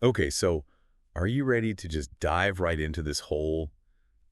Okay, so are you ready to just dive right into this whole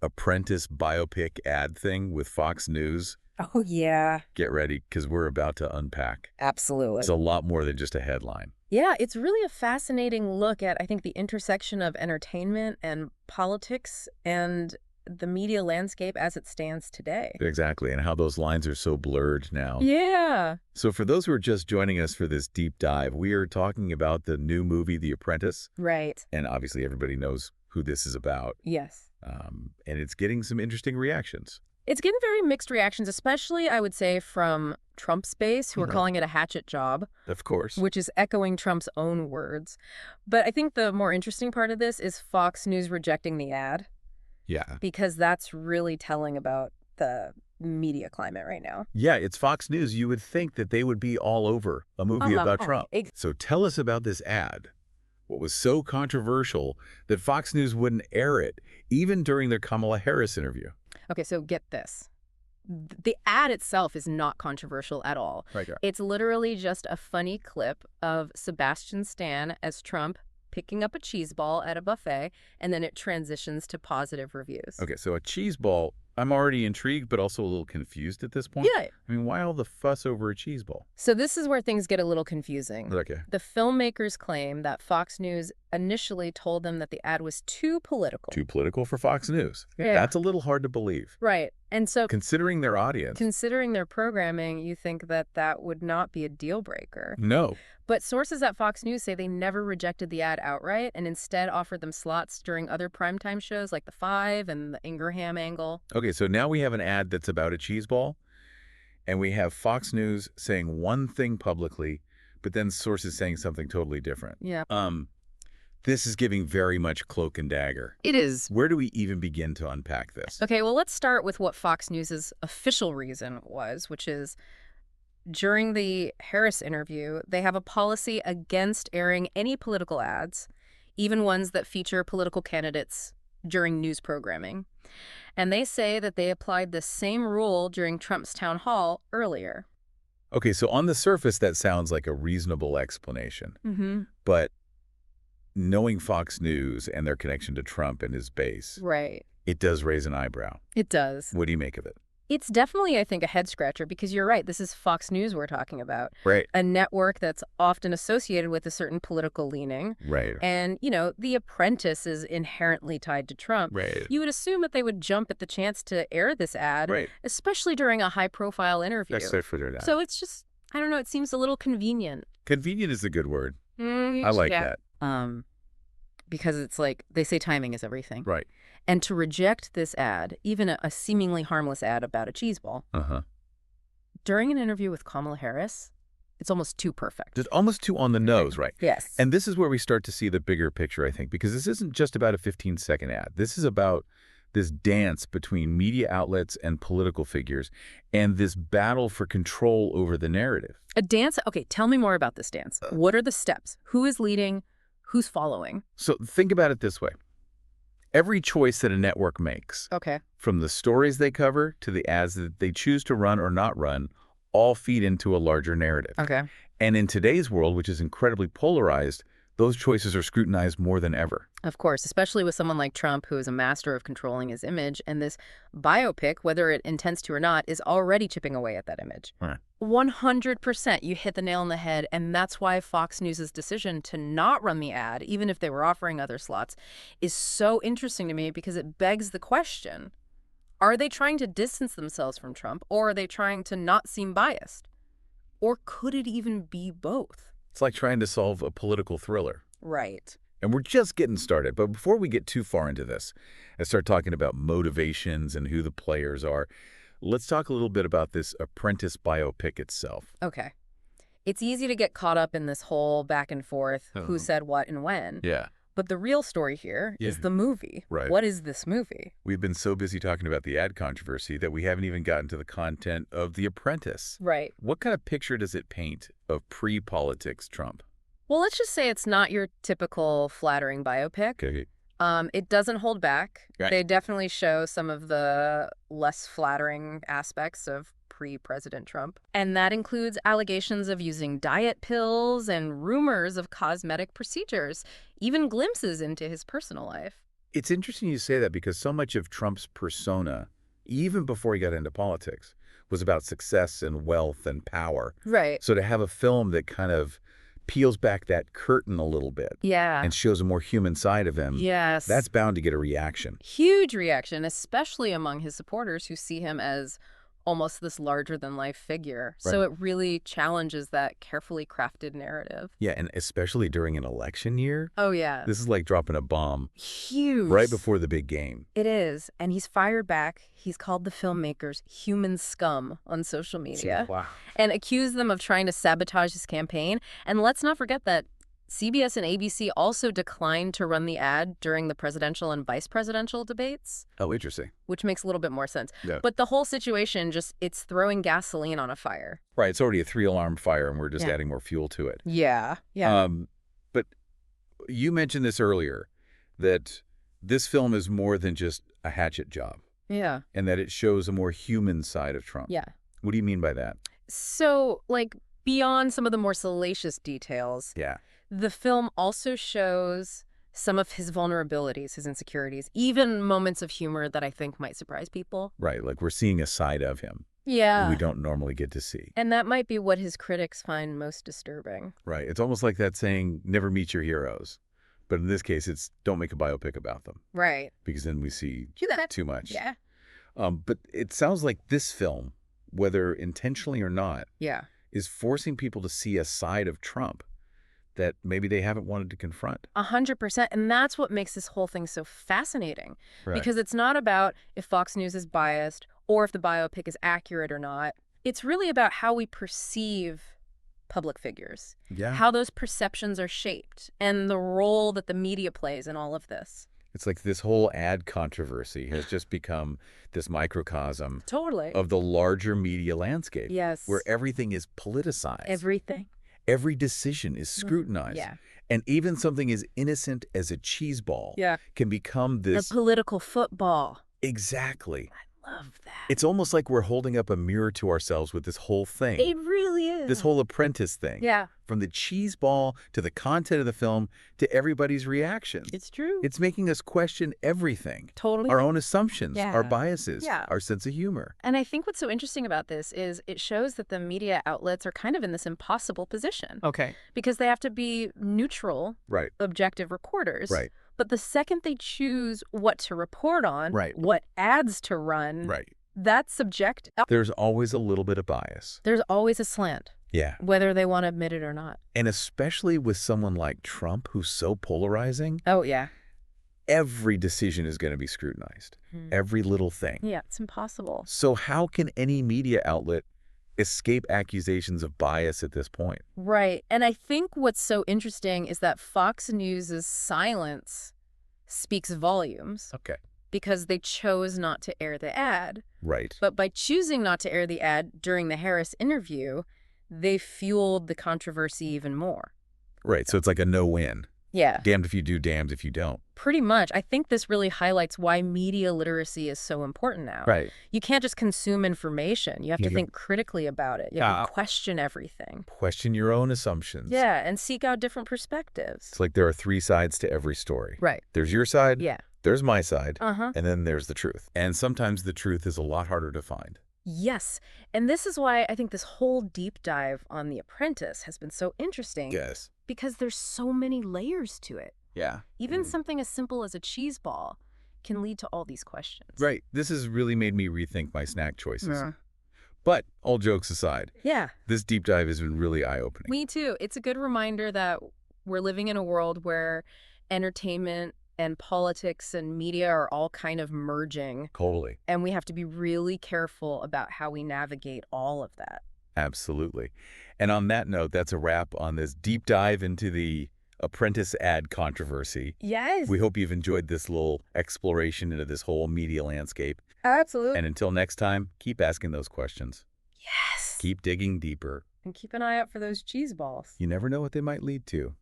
Apprentice biopic ad thing with Fox News? Oh, yeah, Get ready, because we're about to unpack. It's absolutely. a lot more than just a headline. Yeah, it's really a fascinating look at, I think, the intersection of entertainment and politics and the media landscape as it stands today. Exactly, and how those lines are so blurred now. Yeah. So for those who are just joining us for this deep dive, we are talking about the new movie, The Apprentice, Right. and obviously everybody knows who this is about, Yes. and it's getting some interesting reactions. It's getting very mixed reactions, especially, I would say, from Trump's base, who are Yeah. calling it a hatchet job, Of course. which is echoing Trump's own words. But I think the more interesting part of this is Fox News rejecting the ad, Yeah. because that's really telling about the media climate right now. Yeah, it's Fox News. You would think that they would be all over a movie about Trump. Ex- So tell us about this ad. What was so controversial that Fox News wouldn't air it, even during their Kamala Harris interview? Okay, so get this. The ad itself is not controversial at all. Right. It's literally just a funny clip of Sebastian Stan as Trump picking up a cheese ball at a buffet, and then it transitions to positive reviews. Okay, so a cheese ball, I'm already intrigued, but also a little confused at this point. Yeah. I mean, why all the fuss over a cheese ball? So this is where things get a little confusing. Okay. The filmmakers claim that Fox News initially told them that the ad was too political. Too political for Fox News. Yeah. That's a little hard to believe. Right. And so Considering their audience. considering their programming, you think that that would not be a deal breaker. No. But sources at Fox News say they never rejected the ad outright and instead offered them slots during other primetime shows like The Five and the Ingraham Angle. Okay, so now we have an ad that's about a cheese ball, and we have Fox News saying one thing publicly, but then sources saying something totally different. Yeah. This is giving very much cloak and dagger. It is. Where do we even begin to unpack this? Okay, well, let's start with what Fox News's official reason was, which is during the Harris interview, they have a policy against airing any political ads, even ones that feature political candidates during news programming. And they say that they applied the same rule during Trump's town hall earlier. Okay, so on the surface, that sounds like a reasonable explanation. Mm-hmm. But knowing Fox News and their connection to Trump and his base, Right. it does raise an eyebrow. It does. What do you make of it? It's definitely, I think, a head scratcher because you're right. This is Fox News we're talking about, Right. a network that's often associated with a certain political leaning. Right. And, The Apprentice is inherently tied to Trump. Right. You would assume that they would jump at the chance to air this ad, Right. especially during a high-profile interview. That's for that. So it's just, I don't know, it seems a little convenient. Convenient is a good word. I like that. Because it's like, they say timing is everything. Right. And to reject this ad, even a seemingly harmless ad about a cheese ball, Uh-huh. during an interview with Kamala Harris, it's almost too perfect. Just almost too on the nose, right? Yes. And this is where we start to see the bigger picture, I think, because this isn't just about a 15-second ad. This is about this dance between media outlets and political figures and this battle for control over the narrative. A dance? Okay, tell me more about this dance. What are the steps? Who is leading? Who's following? So think about it this way. Every choice that a network makes, Okay. from the stories they cover to the ads that they choose to run or not run, all feed into a larger narrative. Okay. And in today's world, which is incredibly polarized, those choices are scrutinized more than ever. Of course, especially with someone like Trump, who is a master of controlling his image, and this biopic, whether it intends to or not, is already chipping away at that image. Right. 100%, you hit the nail on the head, and that's why Fox News' decision to not run the ad, even if they were offering other slots, is so interesting to me because it begs the question, are they trying to distance themselves from Trump, or are they trying to not seem biased? Or could it even be both? It's like trying to solve a political thriller. Right. And we're just getting started. But before we get too far into this and start talking about motivations and who the players are, let's talk a little bit about this Apprentice biopic itself. Okay. It's easy to get caught up in this whole back and forth, who Uh-huh. said what and when. Yeah. But the real story here is Yeah. the movie. Right. What is this movie? We've been so busy talking about the ad controversy that we haven't even gotten to the content of The Apprentice. Right. What kind of picture does it paint of pre-politics Trump? Well, let's just say it's not your typical flattering biopic. Okay. It doesn't hold back. Right. They definitely show some of the less flattering aspects of pre-President Trump. And that includes allegations of using diet pills and rumors of cosmetic procedures, even glimpses into his personal life. It's interesting you say that because so much of Trump's persona, even before he got into politics, was about success and wealth and power. Right. So to have a film that kind of peels back that curtain a little bit and shows a more human side of him, Yes. that's bound to get a reaction. Huge reaction, especially among his supporters who see him as almost this larger-than-life figure. Right. So it really challenges that carefully crafted narrative. Yeah, and especially during an election year. Oh, yeah. This is like dropping a bomb Huge. right before the big game. It is. And he's fired back. He's called the filmmakers human scum on social media. Wow. And accused them of trying to sabotage his campaign. And let's not forget that CBS and ABC also declined to run the ad during the presidential and vice presidential debates, Oh, interesting. which makes a little bit more sense. Yeah. But the whole situation it's throwing gasoline on a fire. Right, it's already a 3-alarm fire, and we're just Yeah. adding more fuel to it. Yeah. Yeah. But you mentioned this earlier, that this film is more than just a hatchet job, Yeah. and that it shows a more human side of Trump. Yeah. What do you mean by that? So, like, beyond some of the more salacious details, Yeah. the film also shows some of his vulnerabilities, his insecurities, even moments of humor that I think might surprise people. Right, like we're seeing a side of him Yeah. we don't normally get to see. And that might be what his critics find most disturbing. Right, it's almost like that saying, never meet your heroes. But in this case, it's don't make a biopic about them, Right. because then we see Do that. too much. Yeah. But it sounds like this film, whether intentionally or not, Yeah. is forcing people to see a side of Trump that maybe they haven't wanted to confront. 100%. And that's what makes this whole thing so fascinating. Right. Because it's not about if Fox News is biased or if the biopic is accurate or not. It's really about how we perceive public figures, Yeah. how those perceptions are shaped, and the role that the media plays in all of this. It's like this whole ad controversy has just become this microcosm Totally. of the larger media landscape. Yes. Where everything is politicized. Everything. Every decision is scrutinized. Yeah. And even something as innocent as a cheese ball Yeah. can become The this... political football. Exactly. Love that. It's almost like we're holding up a mirror to ourselves with this whole thing. It really is. This whole Apprentice thing. Yeah. From the cheese ball to the content of the film to everybody's reactions. It's true. It's making us question everything. Totally. Our own assumptions, Yeah. our biases, Yeah. our sense of humor. And I think what's so interesting about this is it shows that the media outlets are kind of in this impossible position. Okay. Because they have to be neutral, Right. objective reporters. Right. But the second they choose what to report on, Right. what ads to run, Right. that's subjective. There's always a little bit of bias. There's always a slant, Yeah. whether they want to admit it or not. And especially with someone like Trump, who's so polarizing, Oh, yeah. every decision is going to be scrutinized. Every little thing. Yeah, it's impossible. So how can any media outlet escape accusations of bias at this point? Right. And I think what's so interesting is that Fox News' silence speaks volumes Okay. because they chose not to air the ad. Right. But by choosing not to air the ad during the Harris interview, they fueled the controversy even more. Right. So it's like a no-win. Yeah. Damned if you do, damned if you don't. Pretty much. I think this really highlights why media literacy is so important now. Right. You can't just consume information. You have to You think critically about it. You have Yeah. to question everything. Question your own assumptions. Yeah, and seek out different perspectives. It's like there are 3 sides to every story. Right. There's your side, Yeah. there's my side, Uh-huh. and then there's the truth. And sometimes the truth is a lot harder to find. Yes. And this is why I think this whole deep dive on The Apprentice has been so interesting. Yes. Because there's so many layers to it. Yeah. Even something as simple as a cheese ball can lead to all these questions. Right. This has really made me rethink my snack choices. Yeah. But all jokes aside, Yeah. this deep dive has been really eye-opening. Me too. It's a good reminder that we're living in a world where entertainment and politics and media are all kind of merging. Totally. And we have to be really careful about how we navigate all of that. Absolutely. And on that note, that's a wrap on this deep dive into the Apprentice ad controversy. Yes. We hope you've enjoyed this little exploration into this whole media landscape. Absolutely. And until next time, keep asking those questions. Yes. Keep digging deeper. And keep an eye out for those cheese balls. You never know what they might lead to.